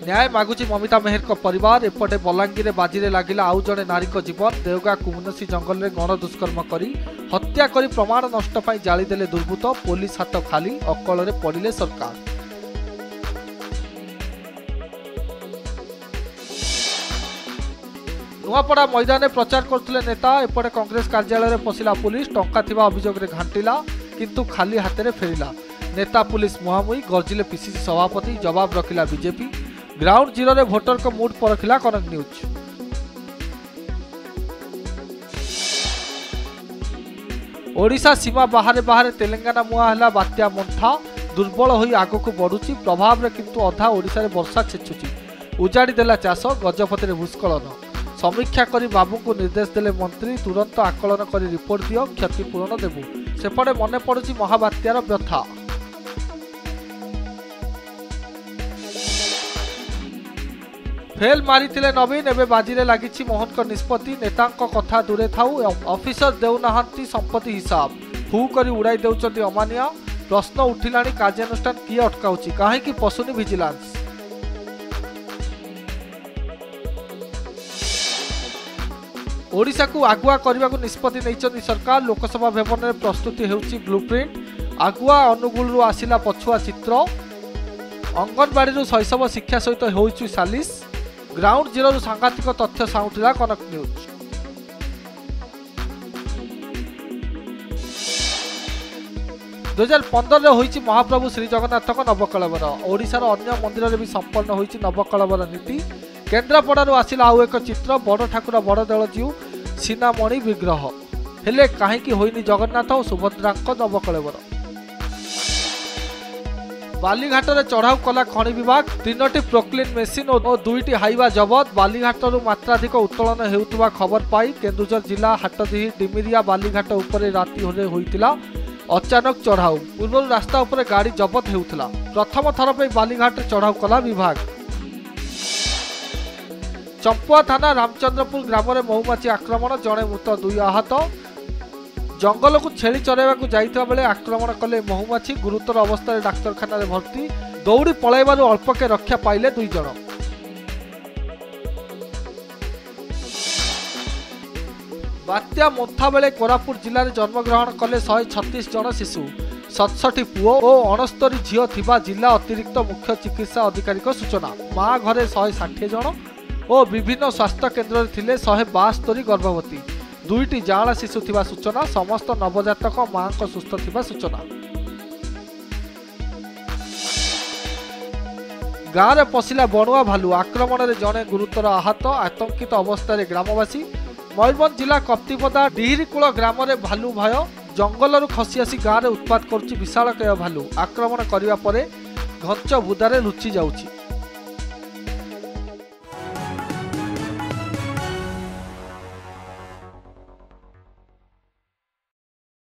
न्याय मागुची ममिता मेहर परिवार। एपटे बलांगीर बाजी लगिला आउ जड़े नारी जीवन। देवगा कुमुनसी जंगल में गण दुष्कर्म कर हत्या कर प्रमाण नष्ट पर जालीदेले दुर्बृत्त। पुलिस हाथ खाली अकल पड़िले सरकार। नुआपड़ा मैदान में प्रचार करते नेता। एपटे कांग्रेस कार्यालय पशिला पुलिस। टंका थिबा अभियोग रे घांटिला किंतु खाली हाथ में फेरिला। नेता पुलिस मुहांमुही गर्जिले पीसीसी सभापति। जवाब रखिला बीजेपी। ग्राउंड जीरो रे भोटर को मूड परखिला कनक न्यूज। ओडिशा सीमा बाहर बाहर तेलंगाना मुआ हला बात्या मंथा। दुर्बल होई आगो को बढ़ुची प्रभाव रे किंतु अधा ओडिशा रे वर्षा छेचुची। उजाड़ी देला चाष। गजपति रे भूस्खलन। समीक्षा करी बाबू को निर्देश देले मंत्री। तुरंत आकलन करी रिपोर्ट दियो क्षतिपूरण देबू। सेपटे मने पड़ुची महाबात्यार व्यथा। फेल मारिथिले नवीन। एबे बाजीरे लागिछि मोहन को निष्पत्ति। नेतांको कथा दूरे थाउ ऑफिसर देउनाहांती संपत्ति हिसाब। फू करी उड़ाई देउचंती अमानिया। प्रश्न उठिलाणी कार्यानुष्ठान किए अटकाउछि काहेकि पशुनी विजिलेंस। ओडिशा को आगुआ करने को निष्पत्ति नहीं सरकार। लोकसभा भवन में प्रस्तुति हेउछि ब्लूप्रिंट। आगुआ अनुगुल आसिला पछुआ चित्र। अंगनवाड़ी शैशव शिक्षा सहित होइछि सालिस। ग्राउंड जीरो सांघातिक तथ्य साउंटिला कनक न्यूज। दो 2015 होइछि महाप्रभु श्री जगन्नाथ नवकलवर। ओडिशार अन्य मंदिर में भी संपन्न होइछि नवकलवर नीति। केन्द्रापड़ारू आसिला आउ एक चित्र। बड़ ठाकुर बड़ देवजीउ सीनामणि विग्रह। हेले काहेकि होइनि जगन्नाथ और सुभद्रांक नवकलेवर। बालीघाट में चढ़ाऊ कला खनि विभाग। 3टी प्रोक्लीन मेसीन और 2टी हाइवा जबत। बालीघाटू मात्राधिक उत्तोलन हेउतबा खबर पाई केन्दुझर जिला हाटदीही डिमिरिया बालीघाट उपरे राति होइतिला अचानक चढ़ाऊ। पूर्व रास्ता उपरे गाड़ी जबत हेउतिला। प्रथम थर पे बालीघाट चढ़ाऊ कला विभाग। चंपुआ थाना रामचंद्रपुर ग्राम में महुमाछी आक्रमण। जड़े मृत 2 आहत। जंगल को छेली चराइबा जाइता बेले आक्रमण कले महुमाछी। गुरुतर अवस्था डाक्तरखाना भर्ती। दौड़ी पलाइबारु अल्पके रक्षा पाइले 2 जण। बात्या मोथा बेले कोरापुट जिले में जन्मग्रहण कले 136 जन शिशु। 67 पुओ और 69 झील थिबा जिला अतिरिक्त मुख्य चिकित्सा अधिकारी सूचना। माँ घरे 160 जन और विभिन्न स्वास्थ्य केन्द्र थिले 172 गर्भवती। 2टी जांला शिशु थिबा सूचना। समस्त नवजातक मां को सुस्थ थिबा सूचना। गाँव में पशिला बणुआ भालू। आक्रमण में जड़े गुरुतर आहत। आतंकित अवस्था ग्रामवासी। मयूरभंज जिला कप्तिपदा डिहिरीकूल ग्राम में भालू भय। जंगल खसी आसी गाँव में उत्पात करुच्ची विशालकाय भालू। आक्रमण करने पर घंच बुदारे लुचि जाउछि।